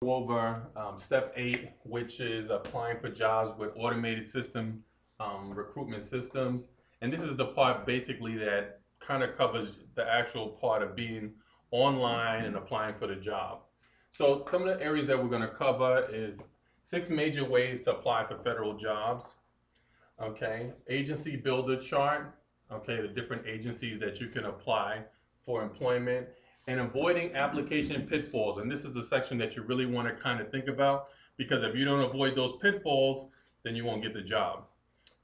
Go over step 8, which is applying for jobs with automated system recruitment systems. And this is the part basically that kind of covers the actual part of being online and applying for the job. So some of the areas that we're going to cover is 6 major ways to apply for federal jobs. Okay, agency builder chart. Okay, the different agencies that you can apply for employment, and avoiding application pitfalls. And this is the section that you really want to kind of think about, because if you don't avoid those pitfalls, then you won't get the job.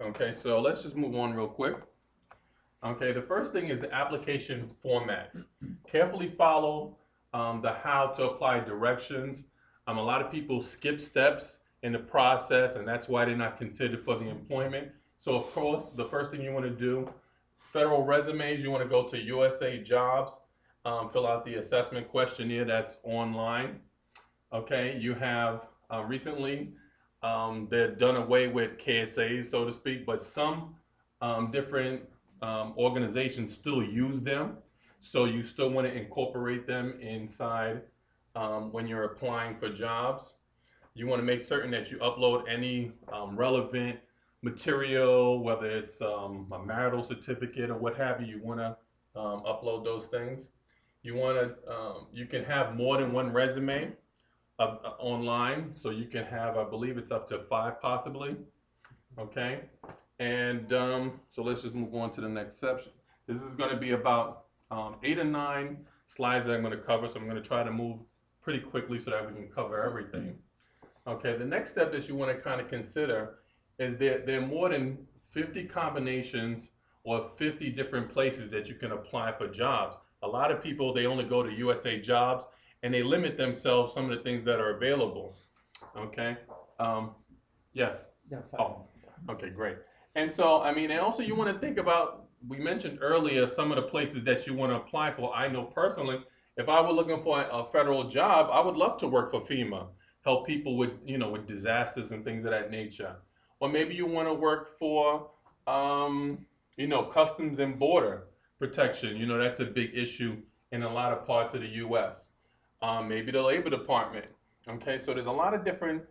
Okay, so let's just move on real quick. Okay, the first thing is the application format. Carefully follow the how to apply directions. A lot of people skip steps in the process, and that's why they're not considered for the employment. So of course, the first thing you want to do, federal resumes, you want to go to USA Jobs, fill out the assessment questionnaire that's online. Okay, you have recently, they've done away with KSAs, so to speak, but some different organizations still use them. So you still want to incorporate them inside when you're applying for jobs. You want to make certain that you upload any relevant material, whether it's a marital certificate or what have you. You want to upload those things. You want to, you can have more than one resume online, so you can have, I believe it's up to 5 possibly. Okay, and so let's just move on to the next section. This is going to be about 8 or 9 slides that I'm going to cover, so I'm going to try to move pretty quickly so that we can cover everything. Okay, the next step that you want to kind of consider is that there are more than 50 combinations or 50 different places that you can apply for jobs. A lot of people, they only go to USA Jobs and they limit themselves some of the things that are available. Okay, yes? Yeah, oh, okay, great. And so, I mean, and also you want to think about, we mentioned earlier some of the places that you want to apply for. I know personally, if I were looking for a federal job, I would love to work for FEMA, help people with, you know, with disasters and things of that nature. Or maybe you want to work for, you know, Customs and Border Protection. You know, that's a big issue in a lot of parts of the U.S. Maybe the Labor Department. Okay, so there's a lot of different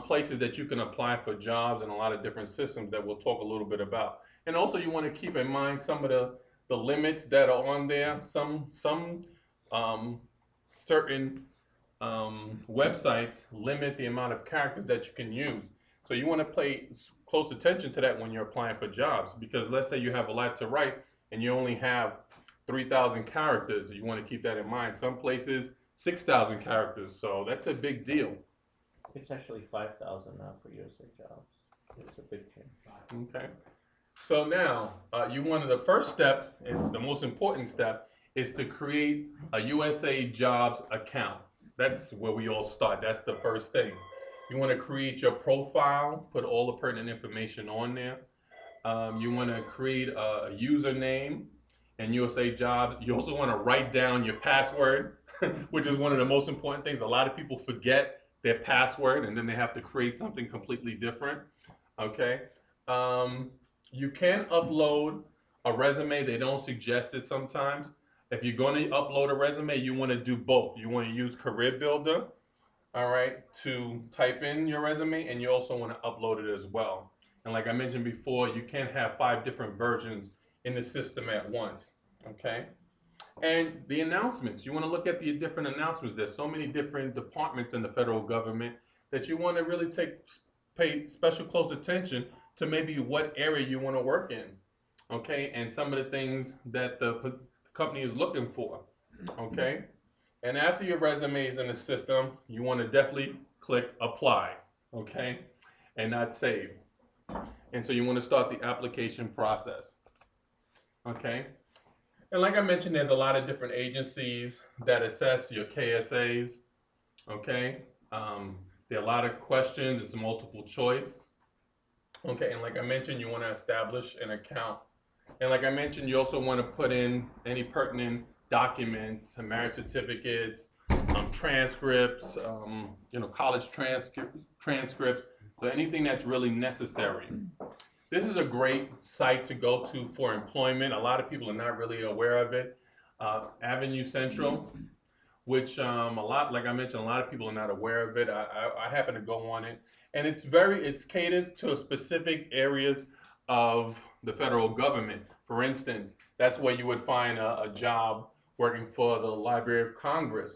places that you can apply for jobs and a lot of different systems that we'll talk a little bit about. And also you want to keep in mind some of the limits that are on there. Some certain websites limit the amount of characters that you can use. So you want to pay close attention to that when you're applying for jobs, because let's say you have a lot to write and you only have 3,000 characters. You want to keep that in mind. Some places 6,000 characters, so that's a big deal. It's actually 5,000 now for USA Jobs. It's a big change. Okay. So now, the first step, is the most important step, is to create a USA Jobs account. That's where we all start. That's the first thing. You want to create your profile, put all the pertinent information on there. You want to create a username in USA Jobs. You also want to write down your password, which is one of the most important things. A lot of people forget their password and then they have to create something completely different. Okay. You can upload a resume. They don't suggest it sometimes. If you're going to upload a resume, you want to do both. You want to use Career Builder, all right, to type in your resume, and you also want to upload it as well. And like I mentioned before, you can't have 5 different versions in the system at once, okay? And the announcements, you want to look at the different announcements. There's so many different departments in the federal government that you want to really pay special close attention to maybe what area you want to work in, okay? And some of the things that the company is looking for, okay? And after your resume is in the system, you want to definitely click apply, okay? And not save. And so you want to start the application process, okay? And like I mentioned, there's a lot of different agencies that assess your KSAs, okay? There are a lot of questions, it's multiple choice, okay? And like I mentioned, you want to establish an account. And like I mentioned, you also want to put in any pertinent documents, marriage certificates, transcripts, you know, college transcripts, so anything that's really necessary. This is a great site to go to for employment. A lot of people are not really aware of it. Avenue Central, which like I mentioned, a lot of people are not aware of it. I happen to go on it, and it's caters to specific areas of the federal government. For instance, that's where you would find a job working for the Library of Congress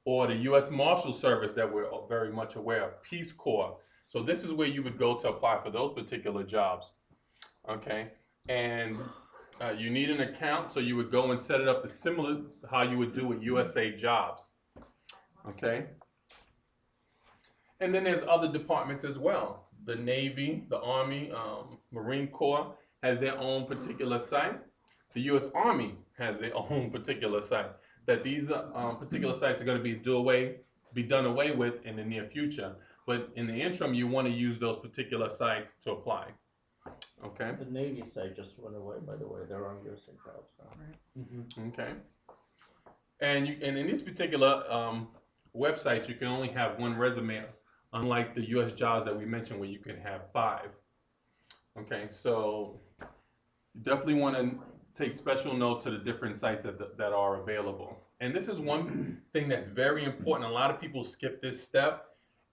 or the U.S. Marshal Service that we're very much aware of, Peace Corps. So this is where you would go to apply for those particular jobs, okay? And you need an account, so you would go and set it up similar to how you would do with USA Jobs, okay? And then there's other departments as well. The Navy, the Army, Marine Corps has their own particular site. The U.S. Army has their own particular site. That these particular sites are going to be done away with in the near future. But in the interim, you want to use those particular sites to apply. Okay. The Navy site just went away, by the way. They're on USA Jobs now. Okay. And in these particular websites, you can only have one resume, unlike the U.S. Jobs that we mentioned, where you can have 5. Okay, so you definitely want to take special note to the different sites that are available. And this is one thing that's very important. A lot of people skip this step.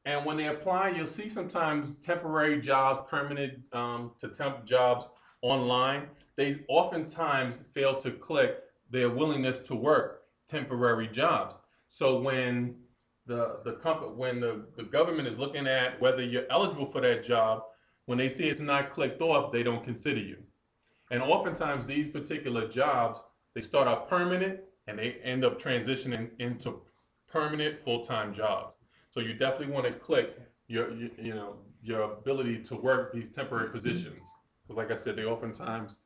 And when they apply, you'll see sometimes temporary jobs, permanent to temp jobs online. They oftentimes fail to click their willingness to work temporary jobs. So when the government is looking at whether you're eligible for that job, when they see it's not clicked off, they don't consider you. And oftentimes these particular jobs, they start out permanent and they end up transitioning into permanent full-time jobs. So you definitely want to click your ability to work these temporary positions. Because like I said, they oftentimes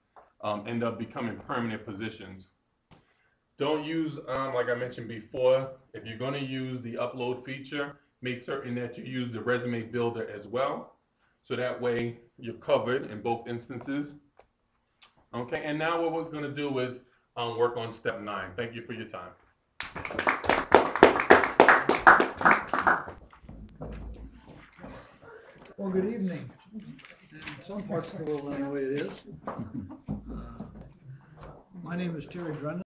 end up becoming permanent positions. Don't use, like I mentioned before, if you're going to use the upload feature, make certain that you use the resume builder as well. So that way you're covered in both instances. Okay, and now what we're going to do is work on step 9. Thank you for your time. Well, good evening. In some parts of the world, I know it is. My name is Terry Drunden.